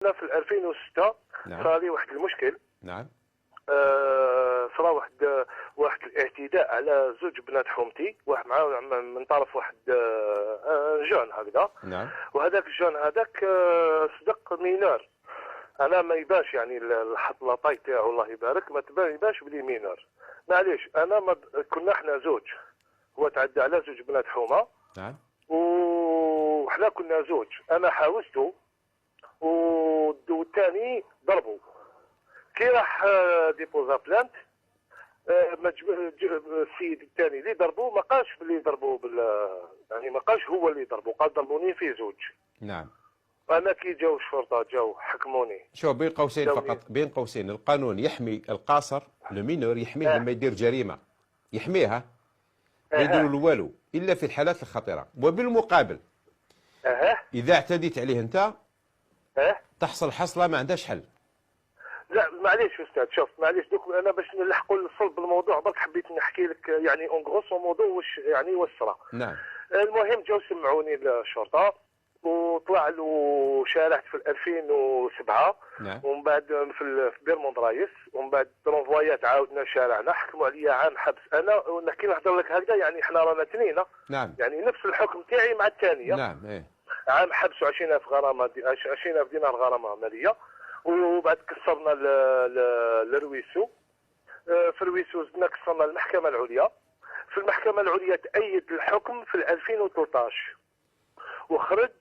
انا في 2006 نعم. صار لي واحد المشكل. نعم. صرا واحد الاعتداء على زوج بنات حومتي، واحد مع من طرف واحد جون هكذا. نعم. وهذاك الجون هذاك صدق مينور. انا ما يبانش يعني الحط لاطاي تاعو الله يبارك، ما يبانش بلي مينور. معليش انا كنا احنا زوج، هو تعدى على زوج بنات حومه. نعم. وحنا كنا زوج، انا حاوزته والثاني ضربه. كي راح ديبوزا بلانت، السيد الثاني اللي ضربوه ما قالش باللي ضربوه يعني ما قالش هو اللي ضربوه، قال ضربوني في زوج. نعم. انا كي جاو الشرطه جاو حكموني. شوف بين قوسين فقط، بين قوسين، القانون يحمي القاصر المينور، يحميه لما يدير جريمه، يحميها ما يديروا له والو الا في الحالات الخطيره. وبالمقابل اذا اعتديت عليه انت تحصل حصله ما عندهاش حل. لا معليش استاذ، شوف معليش دوك انا باش نلحقوا لصلب الموضوع برك حبيت نحكي لك يعني اون غروس الموضوع واش يعني وصرا. نعم. المهم جاو سمعوني الشرطه وطلع له شارعت في 2007. نعم. ومن بعد في بيرموند رايس، ومن بعد ترونفوايات عاودنا شارعنا، حكموا عليا عام حبس. انا ونحكي نهضر لك هكذا يعني احنا رانا تنينه. نعم. يعني نفس الحكم تاعي مع الثانيه. نعم. ايه. عام حبس و20000 غرامه، 20000 دينار غرامه ماليه. وبعد كسرنا الرويسو. في الرويسو زدنا كسرنا المحكمه العليا. في المحكمه العليا تأيد الحكم في 2013 وخرج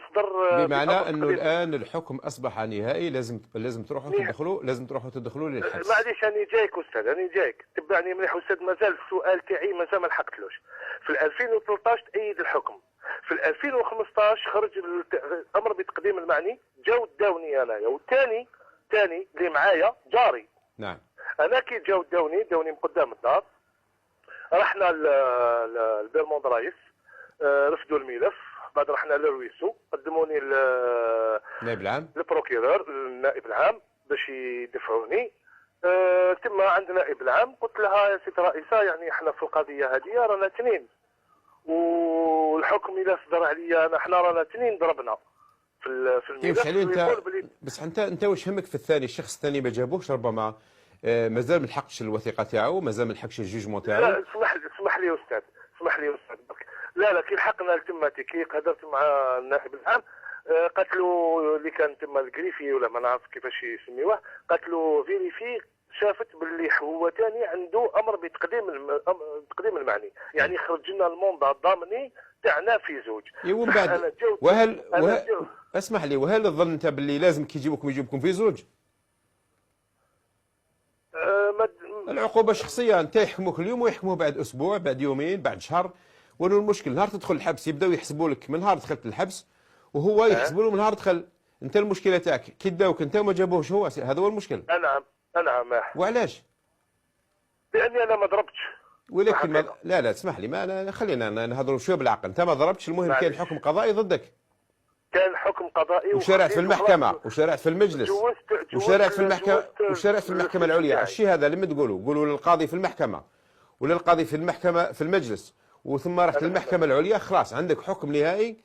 صدر بمعنى انه الان الحكم اصبح نهائي، لازم تروحوا تدخلوا للحبس. معليش انا جايك استاذ، انا جايك تبعني مليح استاذ. مازال السؤال تاعي مازال ما لحقتلوش. في 2013 تأيد الحكم، في 2015 خرج الامر بتقديم المعني. جاو داوني انايا والثاني اللي معايا جاري. نعم. انا كي جاو داوني من قدام الدار، رحنا لبيرموند رايس، رفدوا الملف. بعد رحنا للرويسو، قدموني النائب العام، البروكيرور النائب العام باش يدفعوني. ثم عند النائب العام قلت لها يا سيد رئيسه يعني احنا في القضيه هذه رانا اثنين، والحكم اذا صدر عليا انا احنا رانا اثنين ضربنا في الملف. انت بس انت واش همك في الثاني؟ الشخص الثاني ما جابوش ربما مازال ما لحقش الوثيقه تاعو، مازال ما لحقش الجوجمون تاعو. لا اسمح لي استاذ برك. لا كي لحقنا تماتي كي هدرت مع النائب العام، قالت له اللي كان تما الكريفي ولا ما نعرف كيفاش يسميوه، قالت له فيريفي شافت باللي هو ثاني عنده امر بتقديم المعني، يعني خرج لنا الموندا الضامني تاعنا في زوج. ومن بعد اسمح لي، وهل تظن انت باللي لازم كي يجيبوكم في زوج؟ العقوبه شخصيه، انت يحكموك اليوم ويحكموه بعد اسبوع، بعد يومين، بعد شهر. وانه المشكل نهار تدخل الحبس يبداو يحسبوا لك من نهار دخلت الحبس، وهو يحسبوا له من نهار دخل. انت المشكله تاعك كي داوك انت وما جابوهش هو، هذا هو المشكل. نعم. وعلاش؟ لاني انا ما ضربتش. ولكن لا اسمح لي، ما خلينا نهضروا شويه بالعقل. انت ما ضربتش، المهم كاين حكم قضائي ضدك. كان حكم قضائي وشرعت في المحكمه وشرعت في المجلس وشرعت في المحكمه العليا. الشيء هذا لما قولوا للقاضي في المحكمه ولا القاضي في المحكمه في المجلس وثم رحت للمحكمه العليا، خلاص عندك حكم نهائي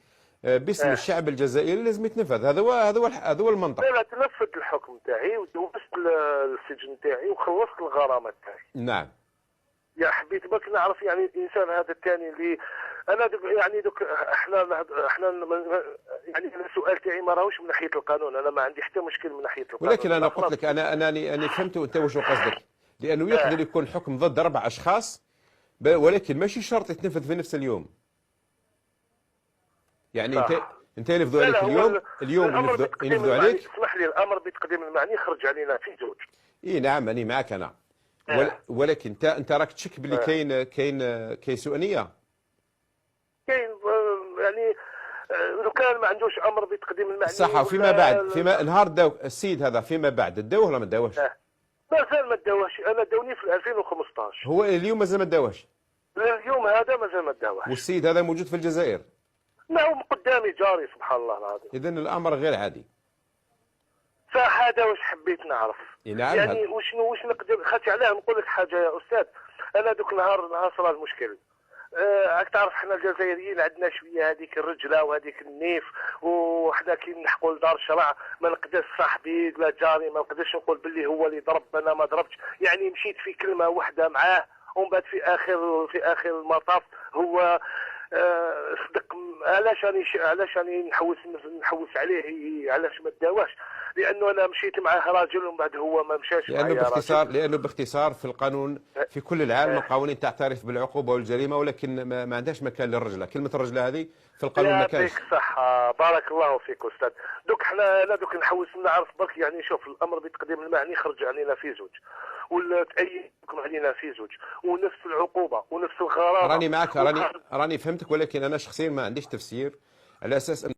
باسم الشعب الجزائري لازم يتنفذ. هذا هو المنطق. لا تنفذ الحكم تاعي ودوزت السجن تاعي وخلصت الغرامه تاعي. نعم. يا حبيت بك نعرف يعني الانسان هذا الثاني اللي انا دوك احنا يعني انا السؤال تاعي ما راهوش من ناحيه القانون، انا ما عندي حتى مشكل من ناحيه القانون. ولكن انا قلت لك انا فهمت انت واش قصدك، لانه يقدر يكون حكم ضد 4 اشخاص ولكن ماشي شرط يتنفذ في نفس اليوم. يعني انت ينفذوا عليك اليوم ينفذوا عليك. اسمح لي، الامر بتقديم المعني خرج علينا في زوج. اي نعم، انا معك انا. ولكن انت راك تشك باللي كاين سوء نيه. كاين يعني لو كان ما عندوش امر بتقديم المعني صح. وفيما بعد نهار داو السيد هذا فيما بعد داوه ولا ما داوهش؟ مازال ما داوهش. انا داوني في 2015. هو اليوم مازال ما داوهش؟ اليوم هذا مازال ما داوهش. والسيد هذا موجود في الجزائر؟ نعم قدامي جاري سبحان الله العظيم. اذا الامر غير عادي. فهذا واش حبيت نعرف. نعم. يعني واش نقدر خاطر علاه نقول لك حاجه يا استاذ. انا دوك نهار صرا المشكل، راك تعرف حنا الجزائريين عندنا شويه هذيك الرجله وهذيك النيف، وحنا كي نحقوا لدار الشرع ما نقدرش صاحبي ولا جاري ما نقدرش نقول باللي هو اللي ضرب انا ما ضربتش، يعني مشيت في كلمه واحده معاه ومن بعد في اخر المطاف هو صدق. علاش راني نحوس عليه، علاش ما داواش؟ لانه انا مشيت معاه راجل ومن بعد هو ما مشاش معايا. لانه باختصار في القانون في كل العالم القوانين تعترف بالعقوبه والجريمه، ولكن ما عندهاش مكان للرجله. كلمه الرجله هذه في القانون ما كانش. يعطيك الصحه، بارك الله فيك استاذ. دوك انا نحوس نعرف برك، يعني شوف الامر بتقديم المعني خرج علينا في زوج، ولا تأيد علينا في زوج، ونفس العقوبه ونفس الغرامه. راني معك، راني فهمتك، ولكن انا شخصيا ما عنديش تفسير على اساس